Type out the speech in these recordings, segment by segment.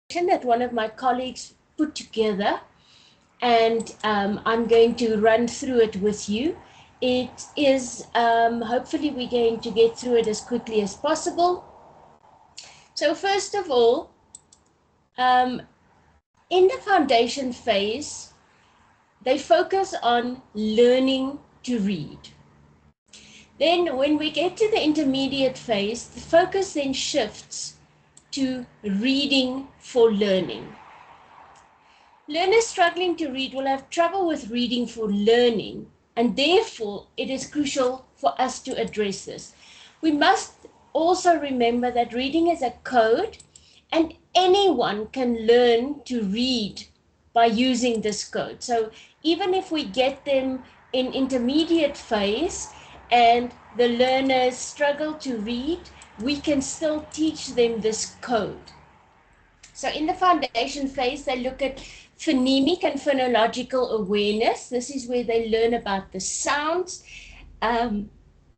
that one of my colleagues put together, and I'm going to run through it with you. It is, hopefully, we're going to get through it as quickly as possible. So, first of all, um, in the foundation phase, they focus on learning to read. Then, when we get to the intermediate phase, the focus then shifts to reading for learning. Learners struggling to read will have trouble with reading for learning, and therefore it is crucial for us to address this. We must also remember that reading is a code, and anyone can learn to read by using this code. So even if we get them in intermediate phase and the learners struggle to read, we can still teach them this code. So in the foundation phase, they look at phonemic and phonological awareness. This is where they learn about the sounds, um,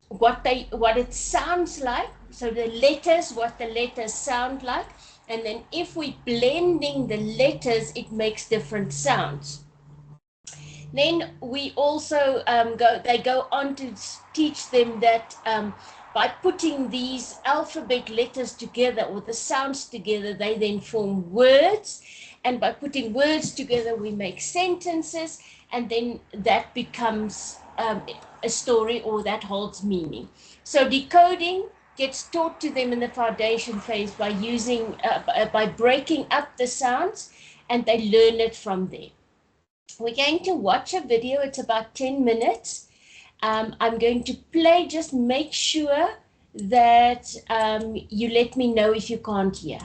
what it sounds like. So the letters, what the letters sound like, and then if we blending the letters, it makes different sounds. Then we also they go on to teach them that by putting these alphabet letters together or the sounds together, they then form words. And by putting words together, we make sentences, and then that becomes a story or that holds meaning. So decoding gets taught to them in the foundation phase by by breaking up the sounds, and they learn it from there. We're going to watch a video. It's about 10 minutes. I'm going to play. Just make sure that you let me know if you can't hear.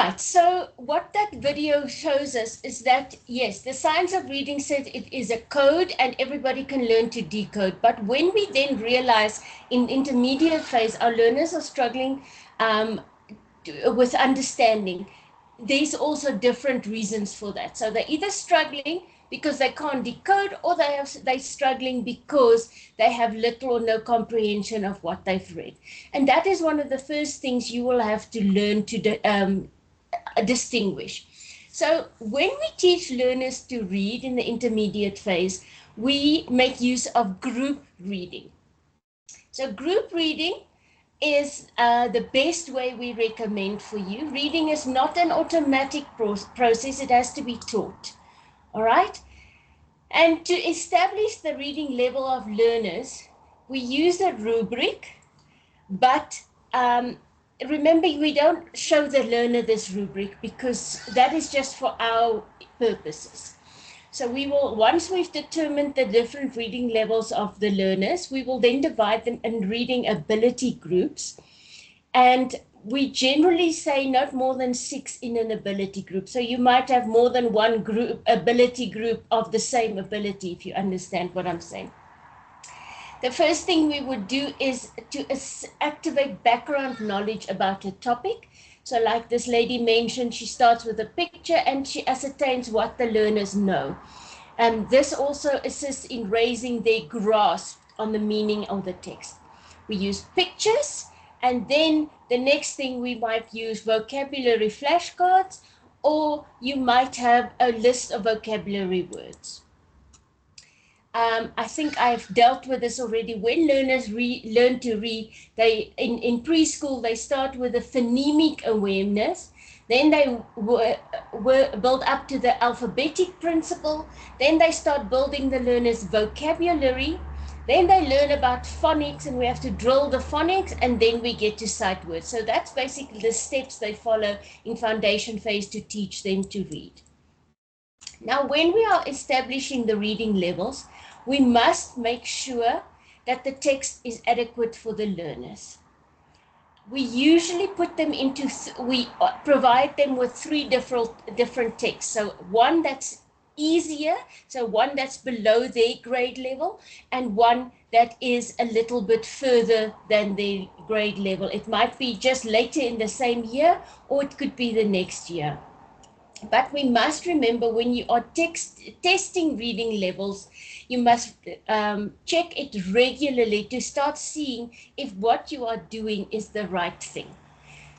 Right, so what that video shows us is that, yes, the science of reading says it is a code and everybody can learn to decode. But when we then realize in intermediate phase, our learners are struggling with understanding, there's also different reasons for that. So they're either struggling because they can't decode, or they're struggling because they have little or no comprehension of what they've read. And that is one of the first things you will have to learn to distinguish. So when we teach learners to read in the intermediate phase, we make use of group reading. So group reading is the best way we recommend for you. Reading is not an automatic process, it has to be taught. All right? And to establish the reading level of learners, we use a rubric, but remember, we don't show the learner this rubric because that is just for our purposes. So we will, once we've determined the different reading levels of the learners, we will then divide them in reading ability groups. And we generally say not more than 6 in an ability group. So you might have more than one group, ability group of the same ability, if you understand what I'm saying. The first thing we would do is to activate background knowledge about a topic. So like this lady mentioned, she starts with a picture and she ascertains what the learners know. And this also assists in raising their grasp on the meaning of the text. We use pictures, and then the next thing we might use vocabulary flashcards, or you might have a list of vocabulary words. I think I've dealt with this already. When learners learn to read, they in preschool, they start with a phonemic awareness. Then they build up to the alphabetic principle. Then they start building the learner's vocabulary. Then they learn about phonics, and we have to drill the phonics, and then we get to sight words. So that's basically the steps they follow in foundation phase to teach them to read. Now, when we are establishing the reading levels, we must make sure that the text is adequate for the learners. We usually put them into, we provide them with 3 different texts. So one that's easier, so one that's below their grade level, and one that is a little bit further than their grade level. It might be just later in the same year, or it could be the next year. But we must remember, when you are testing reading levels, you must check it regularly to start seeing if what you are doing is the right thing.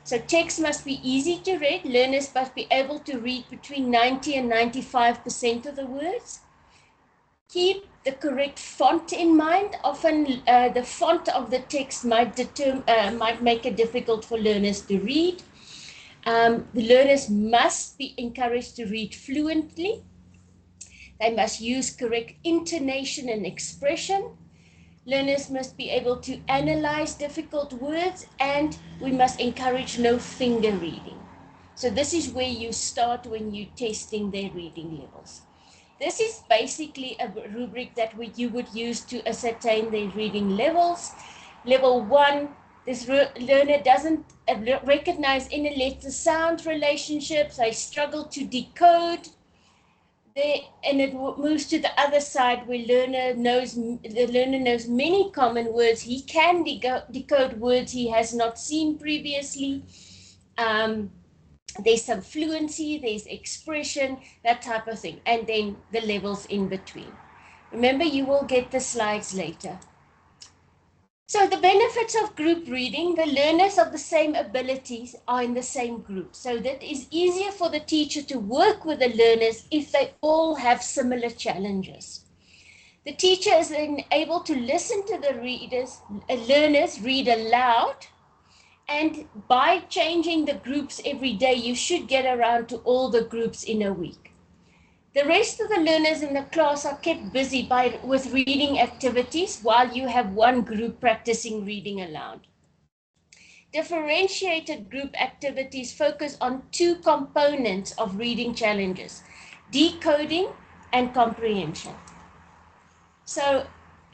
So text must be easy to read. Learners must be able to read between 90 and 95% of the words. Keep the correct font in mind. Often the font of the text might make it difficult for learners to read. The learners must be encouraged to read fluently. They must use correct intonation and expression. Learners must be able to analyze difficult words, and we must encourage no finger reading. So this is where you start when you're testing their reading levels. This is basically a rubric that you would use to ascertain their reading levels. Level 1, this learner doesn't recognize any letter-sound relationships. They struggle to decode. And it moves to the other side, where the learner knows many common words. He can decode words he has not seen previously. There's some fluency, there's expression, that type of thing. And then the levels in between. Remember, you will get the slides later. So the benefits of group reading: the learners of the same abilities are in the same group. So that is easier for the teacher to work with the learners if they all have similar challenges. The teacher is then able to listen to the learners read aloud, and by changing the groups every day, you should get around to all the groups in a week. The rest of the learners in the class are kept busy with reading activities while you have one group practicing reading aloud. Differentiated group activities focus on 2 components of reading challenges: decoding and comprehension. So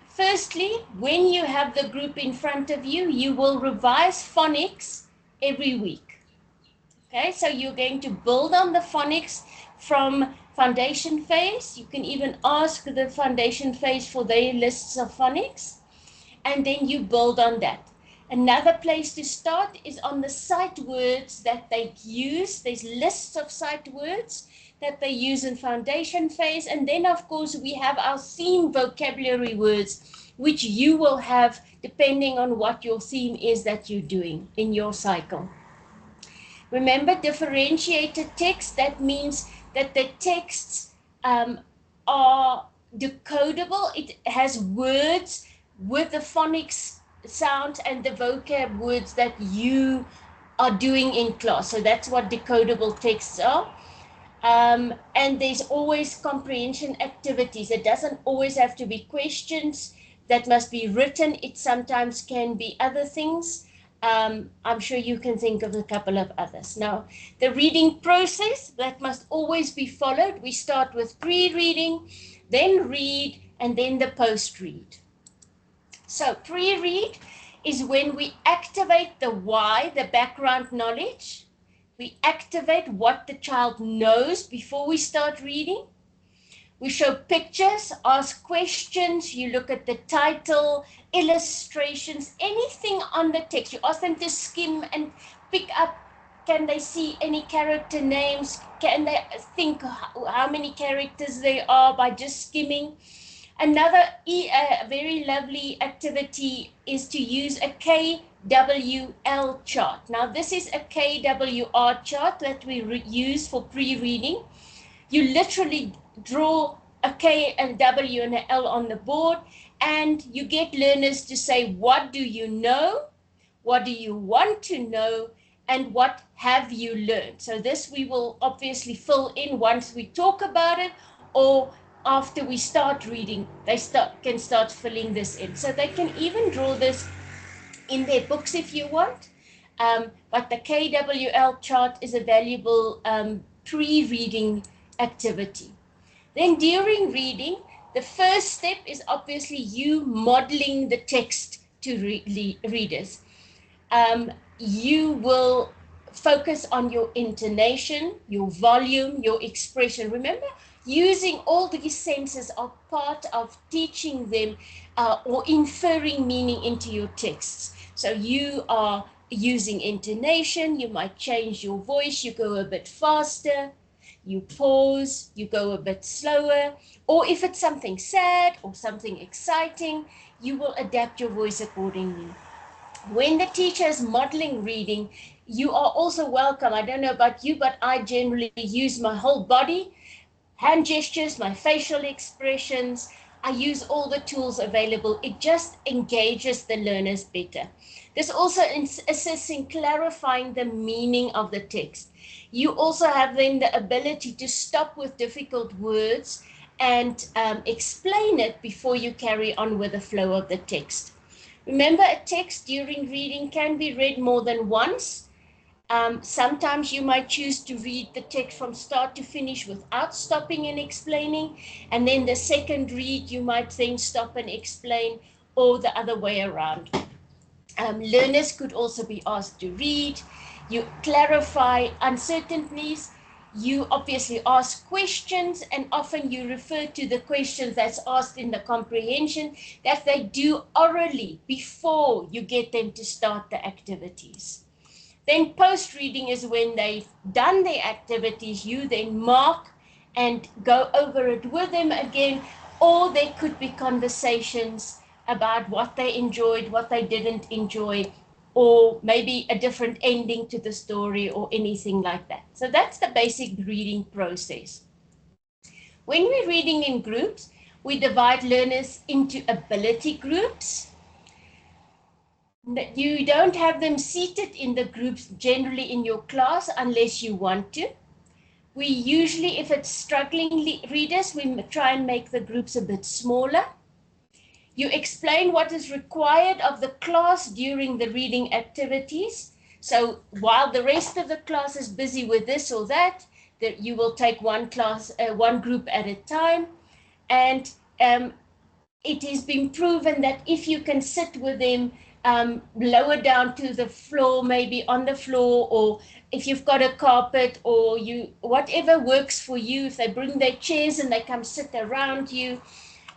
firstly, when you have the group in front of you, you will revise phonics every week. Okay, so you're going to build on the phonics from foundation phase. You can even ask the foundation phase for their lists of phonics, and then you build on that. Another place to start is on the sight words that they use. There's lists of sight words that they use in foundation phase. And then, of course, we have our theme vocabulary words, which you will have depending on what your theme is that you're doing in your cycle. Remember, differentiated text, that means that the texts are decodable. It has words with the phonics sound and the vocab words that you are doing in class. So that's what decodable texts are. And there's always comprehension activities. It doesn't always have to be questions that must be written. It sometimes can be other things. I'm sure you can think of a couple of others. Now, the reading process that must always be followed. We start with pre-reading, then read, and then the post-read. So pre-read is when we activate the why, the background knowledge. We activate what the child knows before we start reading. We show pictures, ask questions, you look at the title, illustrations, anything on the text. You ask them to skim and pick up, can they see any character names? Can they think how many characters there are by just skimming? Another very lovely activity is to use a KWL chart. Now, this is a KWR chart that we use for pre-reading. You literally draw a K and W and an L on the board, and you get learners to say, what do you know? What do you want to know? And what have you learned? So this we will obviously fill in once we talk about it, or after we start reading, they can start filling this in. So they can even draw this in their books if you want. But the KWL chart is a valuable pre-reading activity. Then during reading, the first step is obviously you modeling the text to readers. You will focus on your intonation, your volume, your expression. Remember, using all these senses are part of teaching them or inferring meaning into your texts. So you are using intonation, you might change your voice, you go a bit faster, you pause, you go a bit slower, or if it's something sad or something exciting, you will adapt your voice accordingly. When the teacher is modeling reading, you are also welcome. I don't know about you, but I generally use my whole body, hand gestures, my facial expressions. I use all the tools available. It just engages the learners better. This also assists in clarifying the meaning of the text. You also have then the ability to stop with difficult words and explain it before you carry on with the flow of the text. Remember, a text during reading can be read more than once. Sometimes you might choose to read the text from start to finish without stopping and explaining. And then the second read, you might then stop and explain, or the other way around. Learners could also be asked to read. You clarify uncertainties. You obviously ask questions, and often you refer to the questions that's asked in the comprehension that they do orally before you get them to start the activities. Then post-reading is when they've done their activities, you then mark and go over it with them again, or there could be conversations about what they enjoyed, what they didn't enjoy, or maybe a different ending to the story or anything like that. So that's the basic reading process. When we're reading in groups, we divide learners into ability groups. You don't have them seated in the groups generally in your class unless you want to. We usually, if it's struggling readers, we try and make the groups a bit smaller. You explain what is required of the class during the reading activities. So while the rest of the class is busy with this or that, you will take one group at a time. And it has been proven that if you can sit with them lower down to the floor, maybe on the floor, or if you've got a carpet, or whatever works for you. If they bring their chairs and they come sit around you,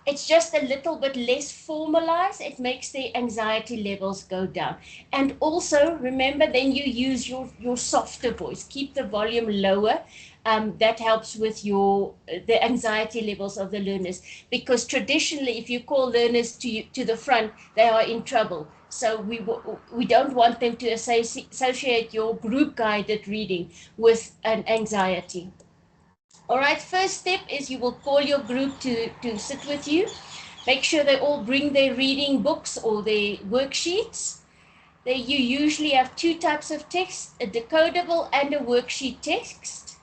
it's just a little bit less formalized. It makes the anxiety levels go down. And also remember, then you use your softer voice. Keep the volume lower. That helps with the anxiety levels of the learners, because traditionally, if you call learners to the front, they are in trouble. So we don't want them to associate your group guided reading with an anxiety. All right, first step is you will call your group to sit with you. Make sure they all bring their reading books or their worksheets. You usually have two types of text, a decodable and a worksheet text.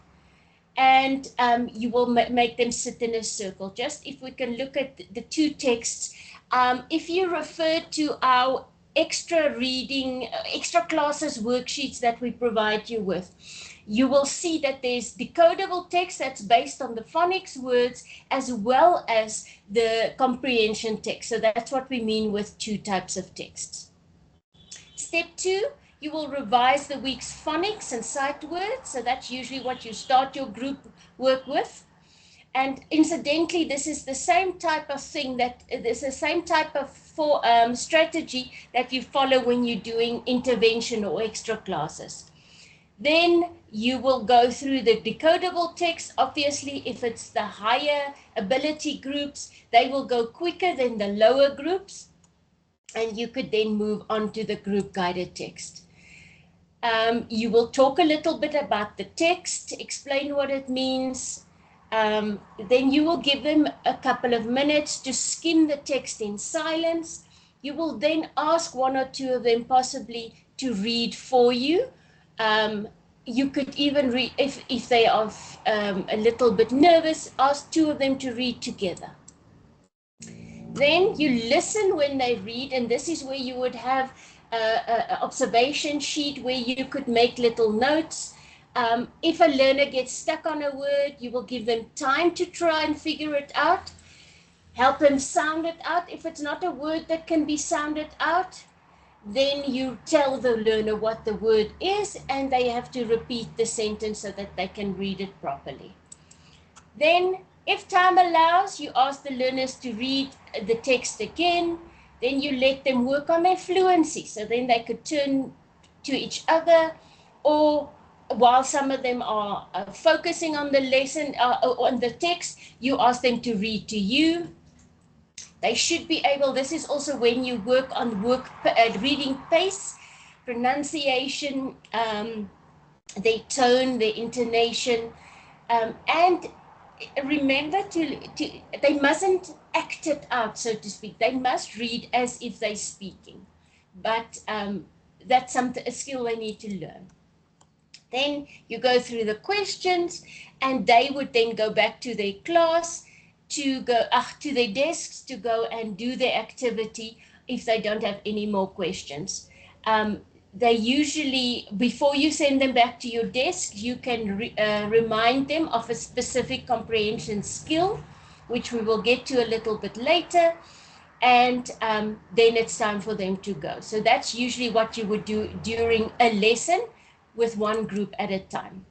And you will make them sit in a circle. Just if we can look at the two texts, if you refer to our extra reading, extra classes worksheets that we provide you with, you will see that there's decodable text that's based on the phonics words as well as the comprehension text. So that's what we mean with two types of texts. Step 2, you will revise the week's phonics and sight words. So that's usually what you start your group work with. And incidentally, this is the same type of thing strategy that you follow when you're doing intervention or extra classes. Then you will go through the decodable text. Obviously, if it's the higher ability groups, they will go quicker than the lower groups. And you could then move on to the group guided text. You will talk a little bit about the text, explain what it means. Then you will give them a couple of minutes to skim the text in silence. You will then ask one or two of them possibly to read for you. You could even read, if they are a little bit nervous, ask two of them to read together. Then you listen when they read, and this is where you would have an observation sheet where you could make little notes. If a learner gets stuck on a word, you will give them time to try and figure it out. Help them sound it out. If it's not a word that can be sounded out, then you tell the learner what the word is, and they have to repeat the sentence so that they can read it properly. Then, if time allows, you ask the learners to read the text again. Then you let them work on their fluency. So then they could turn to each other, or while some of them are focusing on the lesson, on the text, you ask them to read to you. They should be able, this is also when you work on reading pace, pronunciation, their tone, their intonation, and remember they mustn't act it out, so to speak. They must read as if they're speaking, but that's a skill they need to learn. Then you go through the questions, and they would then go back to their class, to their desks to go and do their activity if they don't have any more questions. They usually, before you send them back to your desk, you can remind them of a specific comprehension skill, which we will get to a little bit later, and then it's time for them to go. So that's usually what you would do during a lesson with one group at a time.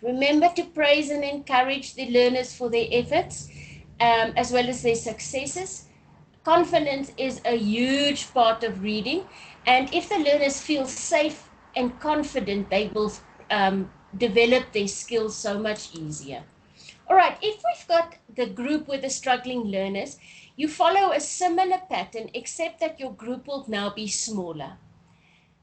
Remember to praise and encourage the learners for their efforts, as well as their successes. Confidence is a huge part of reading, and if the learners feel safe and confident, they will develop their skills so much easier. All right, if we've got the group with the struggling learners, you follow a similar pattern, except that your group will now be smaller.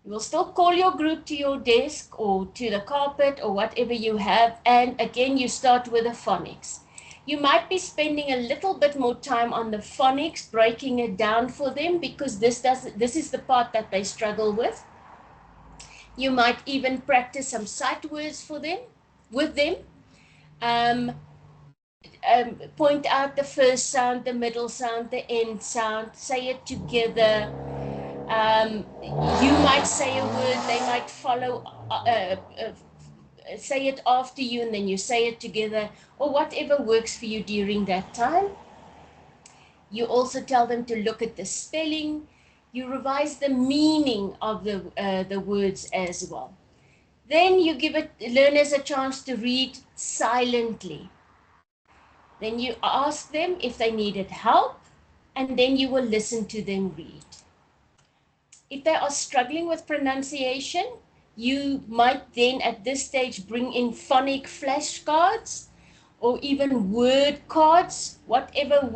You will still call your group to your desk or to the carpet or whatever you have, and again, you start with the phonics. You might be spending a little bit more time on the phonics, breaking it down for them, because this is the part that they struggle with. You might even practice some sight words with them. Point out the first sound, the middle sound, the end sound, say it together. You might say a word, they might follow, say it after you, and then you say it together, or whatever works for you during that time. You also tell them to look at the spelling. You revise the meaning of the words as well. Then you give learners a chance to read silently. Then you ask them if they needed help, and then you will listen to them read. If they are struggling with pronunciation, you might then at this stage bring in phonic flashcards or even word cards, whatever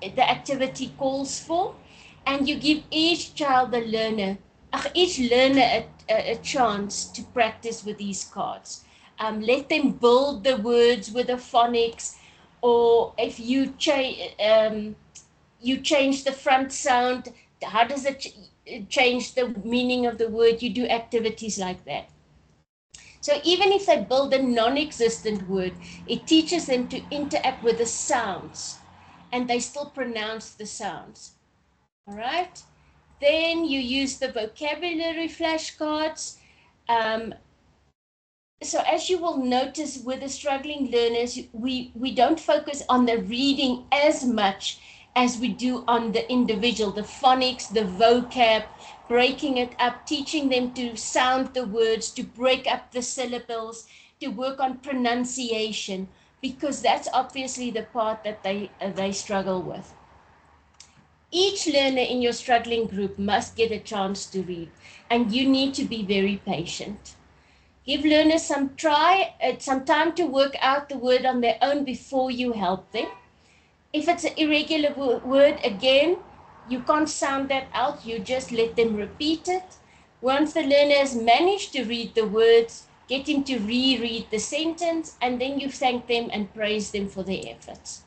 the activity calls for, and you give each learner a chance to practice with these cards. Let them build the words with the phonics, or if you change the front sound, how does it change the meaning of the word? You do activities like that. So even if they build a non-existent word, it teaches them to interact with the sounds, and they still pronounce the sounds. All right. Then you use the vocabulary flashcards. So as you will notice with the struggling learners, we don't focus on the reading as much as we do on the individual, the phonics, the vocab, breaking it up, teaching them to sound the words, to break up the syllables, to work on pronunciation, because that's obviously the part that they struggle with. Each learner in your struggling group must get a chance to read, and you need to be very patient. Give learners some time to work out the word on their own before you help them. If it's an irregular word, again, you can't sound that out. You just let them repeat it. Once the learner has managed to read the words, get him to reread the sentence, and then you thank them and praise them for their efforts.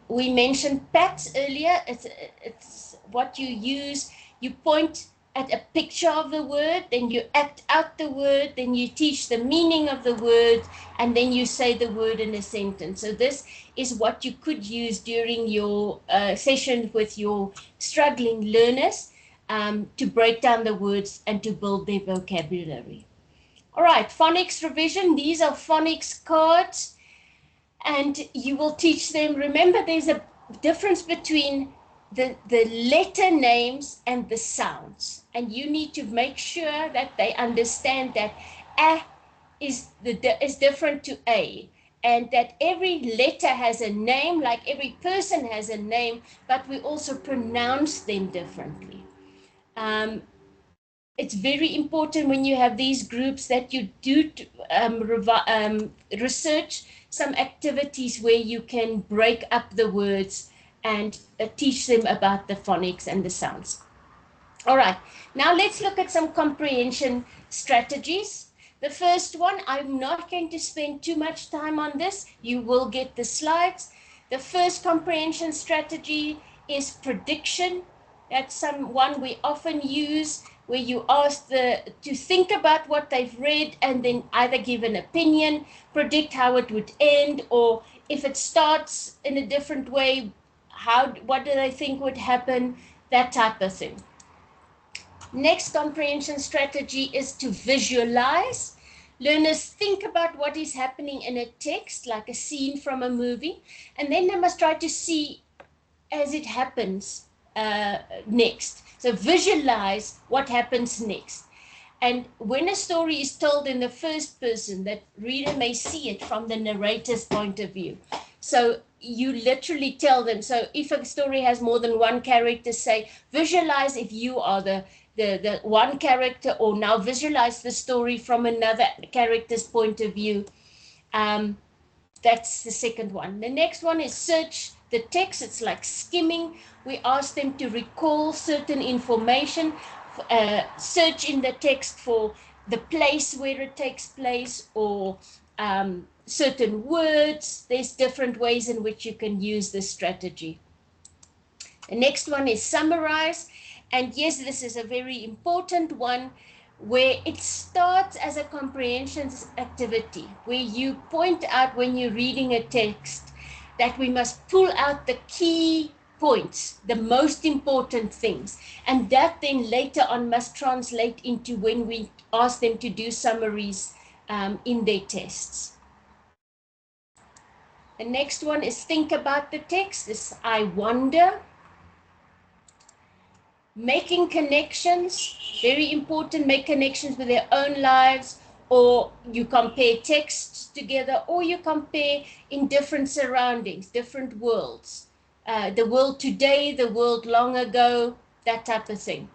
We mentioned PATS earlier. It's what you use. You point at a picture of the word, then you act out the word, then you teach the meaning of the word, and then you say the word in a sentence. So this is what you could use during your session with your struggling learners to break down the words and to build their vocabulary. All right, phonics revision. These are phonics cards, and you will teach them. Remember, there's a difference between the letter names and the sounds, and you need to make sure that they understand that a is different to a, and that every letter has a name, like every person has a name, but we also pronounce them differently. It's very important when you have these groups that you do research some activities where you can break up the words and teach them about the phonics and the sounds. All right, now let's look at some comprehension strategies. The first one, I'm not going to spend too much time on this. You will get the slides. The first comprehension strategy is prediction. That's one we often use, where you ask to think about what they've read and then either give an opinion, predict how it would end, or if it starts in a different way, what do they think would happen, that type of thing. Next comprehension strategy is to visualize. Learners think about what is happening in a text, like a scene from a movie, and then they must try to see as it happens next. So visualize what happens next. And when a story is told in the first person, that reader may see it from the narrator's point of view. So you literally tell them, so if a story has more than one character, say, visualize if you are the one character, or now visualize the story from another character's point of view. That's the second one. The next one is search the text. It's like skimming. We ask them to recall certain information, search in the text for the place where it takes place, or certain words. There's different ways in which you can use this strategy. The next one is summarize. And yes, this is a very important one, where it starts as a comprehension activity, where you point out when you're reading a text that we must pull out the key points, the most important things. And that then later on must translate into when we ask them to do summaries in their tests. The next one is think about the text. This I wonder. Making connections, very important, make connections with their own lives, or you compare texts together, or you compare in different surroundings, different worlds. The world today, the world long ago, that type of thing.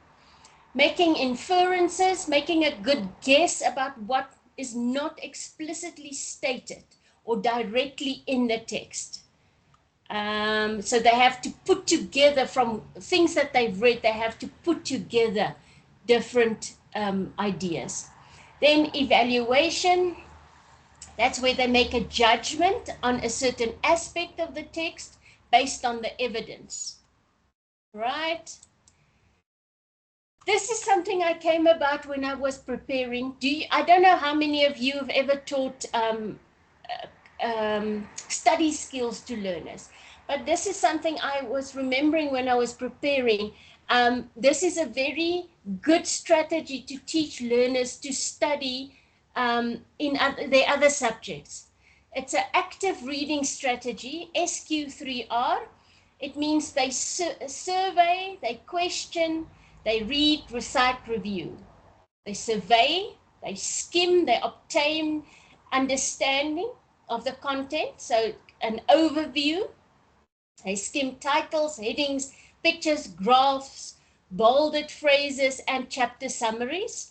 Making inferences, making a good guess about what is not explicitly stated or directly in the text. So they have to put together from things that they've read, they have to put together different ideas. Then evaluation, that's where they make a judgment on a certain aspect of the text based on the evidence, right? This is something I came about when I was preparing. I don't know how many of you have ever taught study skills to learners, but this is something I was remembering when I was preparing. This is a very good strategy to teach learners to study in their other subjects. It's an active reading strategy, SQ3R. It means they survey, they question, they read, recite, review. They survey, they skim, they obtain understanding of the content, so an overview. They skim titles, headings, pictures, graphs, bolded phrases, and chapter summaries.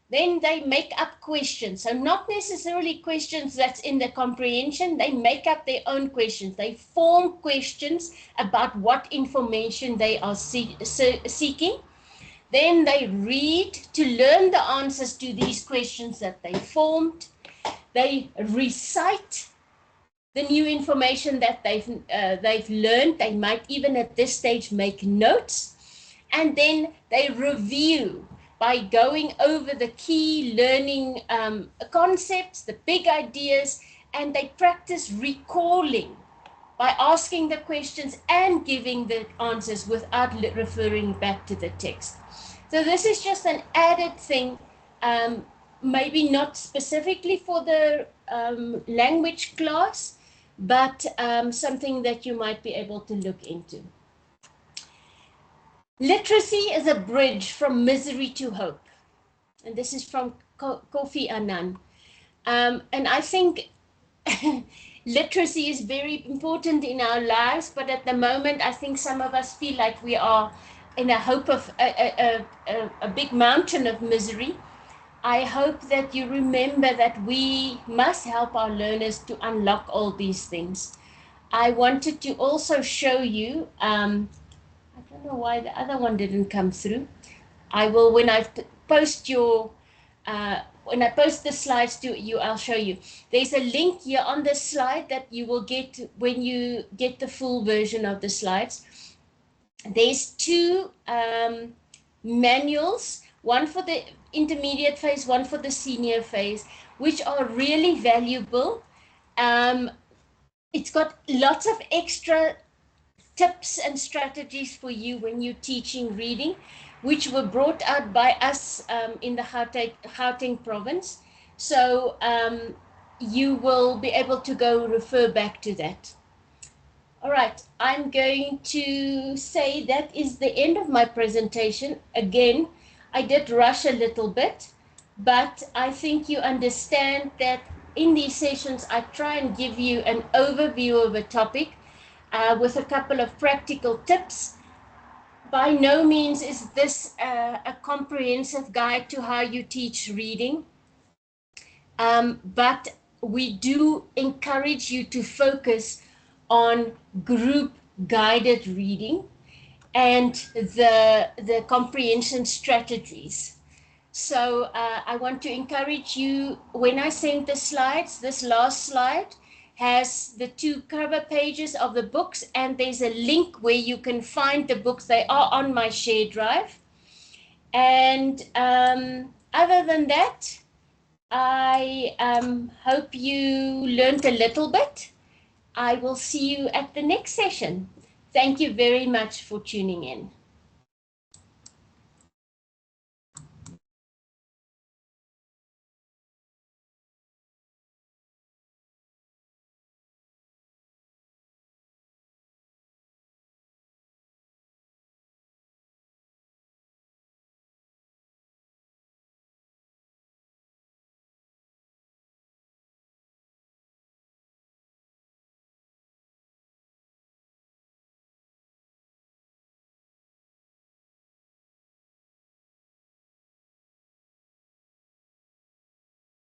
Then they make up questions, so not necessarily questions that's in the comprehension. They make up their own questions. They form questions about what information they are seeking. Then they read to learn the answers to these questions that they formed. They recite the new information that they've learned. They might even at this stage make notes. And then they review by going over the key learning concepts, the big ideas, and they practice recalling by asking the questions and giving the answers without referring back to the text. So this is just an added thing, maybe not specifically for the language class, but something that you might be able to look into. Literacy is a bridge from misery to hope. And this is from Kofi Annan. And I think literacy is very important in our lives, but at the moment, I think some of us feel like we are in a hope of a big mountain of misery. I hope that you remember that we must help our learners to unlock all these things. I wanted to also show you, I don't know why the other one didn't come through. I will, when I post the slides to you, I'll show you. There's a link here on this slide that you will get when you get the full version of the slides. There's two manuals, one for the intermediate phase, one for the senior phase, which are really valuable. It's got lots of extra tips and strategies for you when you're teaching reading, which were brought out by us in the Gauteng province. So you will be able to go refer back to that. All right, I'm going to say that is the end of my presentation. Again, I did rush a little bit, but I think you understand that in these sessions, I try and give you an overview of a topic with a couple of practical tips. By no means is this a comprehensive guide to how you teach reading, but we do encourage you to focus on group guided reading and the comprehension strategies. So I want to encourage you, when I send the slides, this last slide has the 2 cover pages of the books, and there's a link where you can find the books. They are on my share drive. And other than that, I hope you learned a little bit. I will see you at the next session. Thank you very much for tuning in.